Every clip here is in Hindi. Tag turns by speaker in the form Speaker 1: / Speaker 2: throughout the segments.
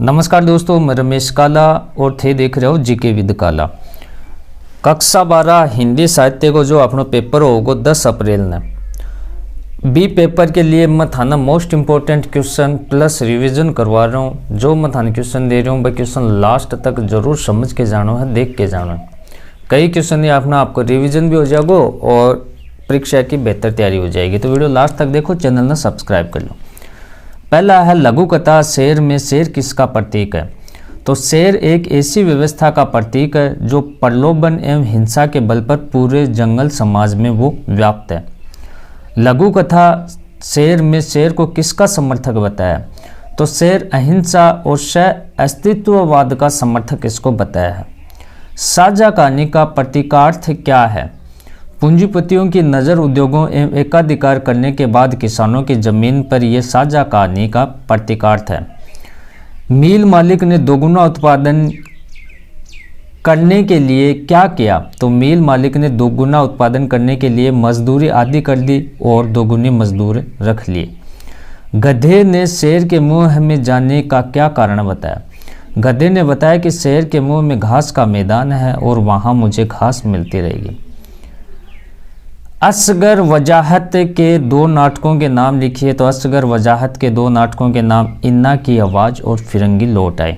Speaker 1: नमस्कार दोस्तों, मैं रमेश काला और थे देख रहे हो जीके विद काला। कक्षा 12 हिंदी साहित्य को जो अपनो पेपर होगा 10 अप्रैल ने बी पेपर के लिए मैं थाना most important question plus revision करवा रहा हूँ। जो मैं थाना क्वेश्चन दे रहा हूँ वह क्वेश्चन लास्ट तक जरूर समझ के जानो है, देख के जानो है। कई क्वेश्चन ये अपना आपको रिवीजन भी हो जाएगा और परीक्षा की बेहतर तैयारी हो जाएगी। तो वीडियो लास्ट तक देखो, चैनल ने सब्सक्राइब कर लो। पहला है लघु कथा शेर में शेर किसका प्रतीक है। तो शेर एक ऐसी व्यवस्था का प्रतीक है जो प्रलोभन एवं हिंसा के बल पर पूरे जंगल समाज में वो व्याप्त है। लघु कथा शेर में शेर को किसका समर्थक बताया। तो शेर अहिंसा और अस्तित्ववाद का समर्थक इसको बताया है। साझा कहानी का प्रतीकार्थ क्या है। पूंजीपतियों की नज़र उद्योगों एवं एकाधिकार करने के बाद किसानों की जमीन पर यह साझा कहानी का प्रतीकार्थ है। मिल मालिक ने दोगुना उत्पादन करने के लिए क्या किया। तो मिल मालिक ने दोगुना उत्पादन करने के लिए मजदूरी आधी कर दी और दोगुनी मजदूर रख लिए। गधे ने शेर के मुंह में जाने का क्या कारण बताया। गधे ने बताया कि शेर के मुंह में घास का मैदान है और वहां मुझे घास मिलती रहेगी। असगर वजाहत के दो नाटकों के नाम लिखिए। तो असगर वजाहत के दो नाटकों के नाम इन्ना की आवाज़ और फिरंगी लौट आए।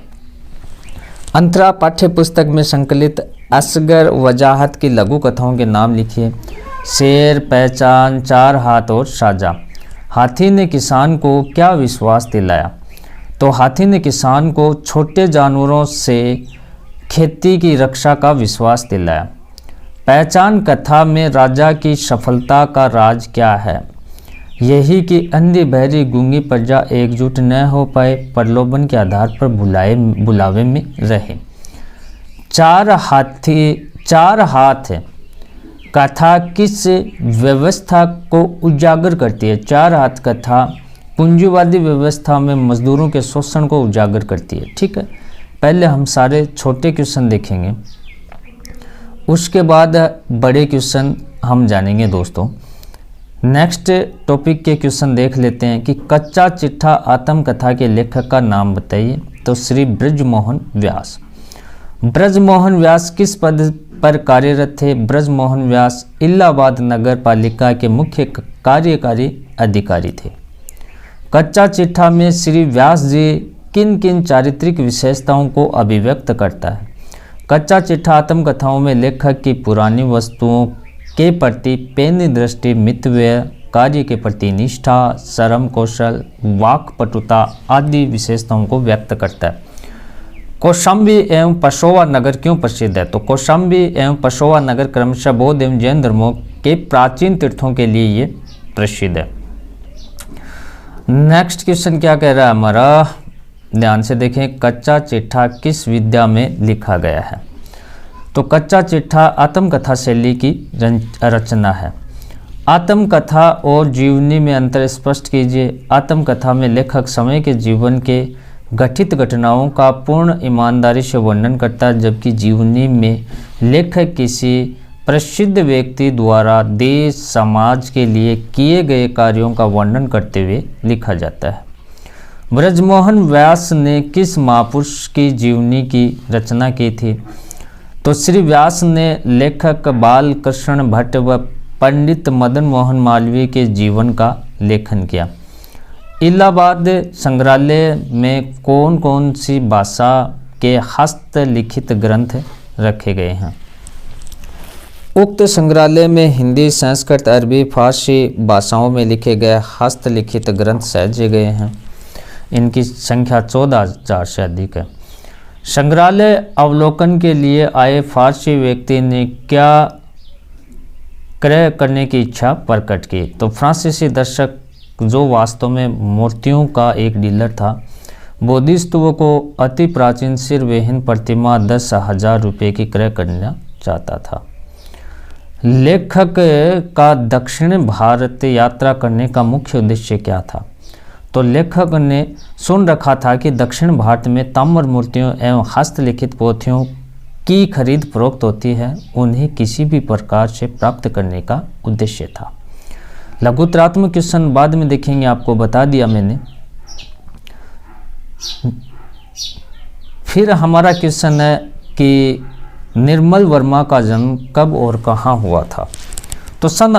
Speaker 1: अंतरा पाठ्य पुस्तक में संकलित असगर वजाहत की लघु कथाओं के नाम लिखिए। शेर, पहचान, चार हाथ और साझा। हाथी ने किसान को क्या विश्वास दिलाया। तो हाथी ने किसान को छोटे जानवरों से खेती की रक्षा का विश्वास दिलाया। पहचान कथा में राजा की सफलता का राज क्या है। यही कि अंधी बहरी गूंगी प्रजा एकजुट न हो पाए, प्रलोभन के आधार पर बुलावे में रहे। चार हाथ कथा किस व्यवस्था को उजागर करती है। चार हाथ कथा पूंजीवादी व्यवस्था में मजदूरों के शोषण को उजागर करती है। ठीक है, पहले हम सारे छोटे क्वेश्चन देखेंगे, उसके बाद बड़े क्वेश्चन हम जानेंगे। दोस्तों नेक्स्ट टॉपिक के क्वेश्चन देख लेते हैं कि कच्चा चिट्ठा आत्मकथा के लेखक का नाम बताइए। तो श्री ब्रजमोहन व्यास। ब्रजमोहन व्यास किस पद पर कार्यरत थे। ब्रजमोहन व्यास इलाहाबाद नगर पालिका के मुख्य कार्यकारी अधिकारी थे। कच्चा चिट्ठा में श्री व्यास जी किन किन चारित्रिक विशेषताओं को अभिव्यक्त करता है। कच्चा चिट्ठा आत्मकथाओं में लेखक की पुरानी वस्तुओं के प्रति पैनी दृष्टि, मितव्यय, कार्य के प्रति निष्ठा, श्रम कौशल, वाक्पटुता आदि विशेषताओं को व्यक्त करता है। कौशाम्बी एवं पशोवा नगर क्यों प्रसिद्ध है। तो कौशाम्बी एवं पशोवा नगर क्रमशः बौद्ध एवं जैन धर्मों के प्राचीन तीर्थों के लिए ये प्रसिद्ध है। नेक्स्ट क्वेश्चन क्या कह रहा है हमारा, ध्यान से देखें। कच्चा चिट्ठा किस विद्या में लिखा गया है। तो कच्चा चिट्ठा आत्मकथा शैली की रचना है। आत्मकथा और जीवनी में अंतर स्पष्ट कीजिए। आत्मकथा में लेखक समय के जीवन के घटित घटनाओं का पूर्ण ईमानदारी से वर्णन करता है, जबकि जीवनी में लेखक किसी प्रसिद्ध व्यक्ति द्वारा देश समाज के लिए किए गए कार्यों का वर्णन करते हुए लिखा जाता है। ब्रजमोहन व्यास ने किस महापुरुष की जीवनी की रचना की थी। तो श्री व्यास ने लेखक बाल कृष्ण भट्ट व पंडित मदन मोहन मालवीय के जीवन का लेखन किया। इलाहाबाद संग्रहालय में कौन कौन सी भाषा के हस्तलिखित ग्रंथ रखे गए हैं। उक्त संग्रहालय में हिंदी, संस्कृत, अरबी, फारसी भाषाओं में लिखे गए हस्तलिखित ग्रंथ सहेजे गए हैं। इनकी संख्या 14,000 से अधिक है। संग्रहालय अवलोकन के लिए आए फारसी व्यक्ति ने क्या क्रय करने की इच्छा प्रकट की। तो फ्रांसीसी दर्शक जो वास्तव में मूर्तियों का एक डीलर था, बोधिसत्व को अति प्राचीन सिरविहीन प्रतिमा 10,000 रुपये की क्रय करना चाहता था। लेखक का दक्षिण भारत यात्रा करने का मुख्य उद्देश्य क्या था। तो लेखक ने सुन रखा था कि दक्षिण भारत में ताम्र मूर्तियों एवं हस्तलिखित पोथियों की खरीद फरोख्त होती है, उन्हें किसी भी प्रकार से प्राप्त करने का उद्देश्य था। लघुतरात्मक क्वेश्चन बाद में देखेंगे, आपको बता दिया मैंने। फिर हमारा क्वेश्चन है कि निर्मल वर्मा का जन्म कब और कहाँ हुआ था। तो सन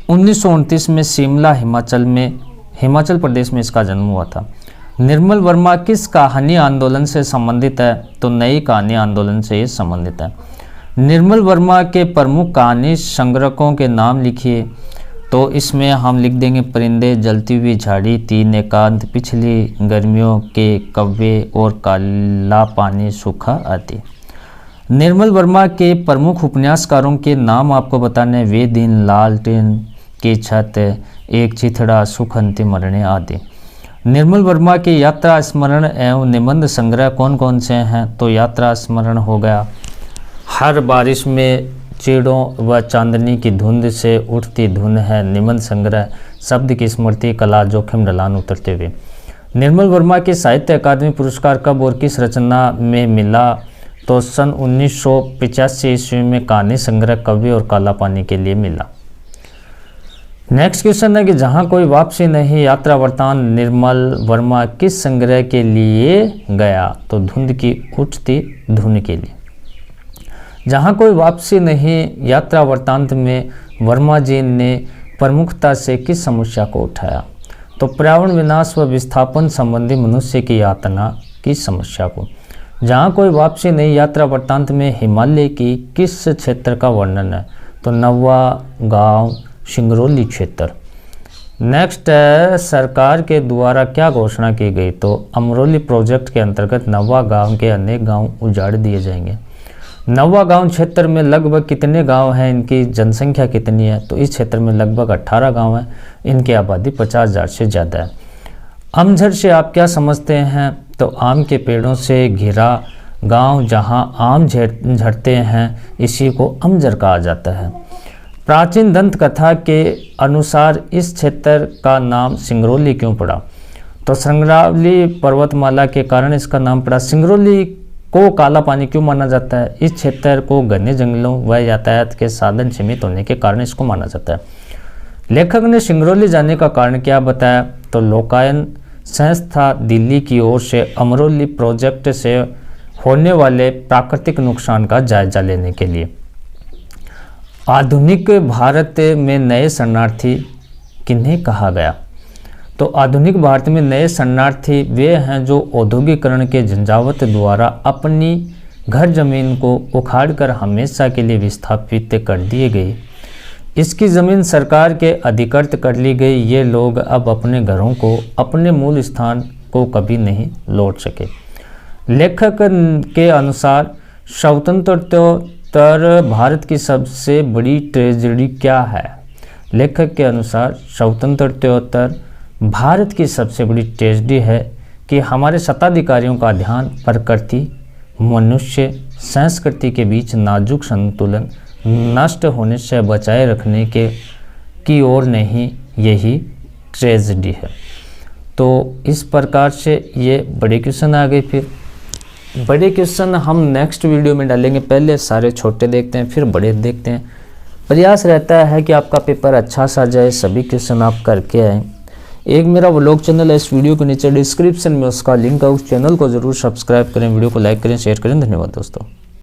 Speaker 1: 1929 में शिमला हिमाचल प्रदेश में इसका जन्म हुआ था। निर्मल वर्मा किस कहानी आंदोलन से संबंधित है, तो नई कहानी आंदोलन से ये संबंधित है। निर्मल वर्मा के प्रमुख कहानी संग्रहों के नाम लिखिए, तो इसमें हम लिख देंगे परिंदे, जलती हुई झाड़ी, तीन एकांत, पिछली गर्मियों के कव्वे और काला पानी सूखा आदि। निर्मल वर्मा के प्रमुख उपन्यासकारों के नाम आपको बताने, वे दिन, लालटेन की छत, एक चिथड़ा, सुख अंतिम मरने आदि। निर्मल वर्मा के यात्रा स्मरण एवं निबंध संग्रह कौन कौन से हैं, तो यात्रा स्मरण हो गया, हर बारिश में चिड़ों व चांदनी की धुंध से उठती धुन है। निबंध संग्रह शब्द की स्मृति, कला, जोखिम ढलान उतरते हुए। निर्मल वर्मा के साहित्य अकादमी पुरस्कार कब और किस रचना में मिला, तो सन 1985 ईस्वी में कहानी संग्रह कवि और काला पानी के लिए मिला। नेक्स्ट क्वेश्चन है कि जहाँ कोई वापसी नहीं, यात्रा वृत्तांत निर्मल वर्मा किस संग्रह के लिए गया, तो धुंध की उठती धुन के लिए। जहाँ कोई वापसी नहीं यात्रा वृत्तांत में वर्मा जी ने प्रमुखता से किस समस्या को उठाया, तो पर्यावरण विनाश व विस्थापन संबंधी मनुष्य की यातना की समस्या को। जहाँ कोई वापसी नहीं यात्रा वृत्तांत में हिमालय की किस क्षेत्र का वर्णन है, तो नवा गांव सिंगरौली क्षेत्र। नेक्स्ट है सरकार के द्वारा क्या घोषणा की गई, तो अमरोली प्रोजेक्ट के अंतर्गत नवा गांव के अनेक गांव उजाड़ दिए जाएंगे। नवा गांव क्षेत्र में लगभग कितने गांव हैं, इनकी जनसंख्या कितनी है, तो इस क्षेत्र में लगभग 18 गांव हैं, इनकी आबादी 50,000 से ज़्यादा है। अमझर से आप क्या समझते हैं, तो आम के पेड़ों से घिरा गांव जहां आम झड़ते हैं, इसी को अमझर कहा जाता है। प्राचीन दंत कथा के अनुसार इस क्षेत्र का नाम सिंगरौली क्यों पड़ा, तो सिंगरौली पर्वतमाला के कारण इसका नाम पड़ा। सिंगरौली को काला पानी क्यों माना जाता है, इस क्षेत्र को घने जंगलों व यातायात के साधन सीमित होने के कारण इसको माना जाता है। लेखक ने सिंगरौली जाने का कारण क्या बताया, तो लोकायन संस्था दिल्ली की ओर से अमरोली प्रोजेक्ट से होने वाले प्राकृतिक नुकसान का जायजा लेने के लिए। आधुनिक भारत में नए शरणार्थी किन्हें कहा गया, तो आधुनिक भारत में नए शरणार्थी वे हैं जो औद्योगिकरण के झंझावत द्वारा अपनी घर जमीन को उखाड़कर हमेशा के लिए विस्थापित कर दिए गए। इसकी ज़मीन सरकार के अधिकृत कर ली गई। ये लोग अब अपने घरों को, अपने मूल स्थान को कभी नहीं लौट सके। लेखक के अनुसार स्वतंत्रोत्तर भारत की सबसे बड़ी ट्रेजेडी क्या है। लेखक के अनुसार स्वतंत्रोत्तर भारत की सबसे बड़ी ट्रेजेडी है कि हमारे सत्ताधिकारियों का ध्यान प्रकृति, मनुष्य, संस्कृति के बीच नाजुक संतुलन नष्ट होने से बचाए रखने की ओर नहीं, यही ट्रेजेडी है। तो इस प्रकार से ये बड़े क्वेश्चन आ गए। फिर बड़े क्वेश्चन हम नेक्स्ट वीडियो में डालेंगे, पहले सारे छोटे देखते हैं फिर बड़े देखते हैं। प्रयास रहता है कि आपका पेपर अच्छा सा जाए, सभी क्वेश्चन आप करके आएँ। एक मेरा व्लॉग चैनल है, इस वीडियो के नीचे डिस्क्रिप्शन में उसका लिंक है, उस चैनल को ज़रूर सब्सक्राइब करें, वीडियो को लाइक करें, शेयर करें। धन्यवाद दोस्तों।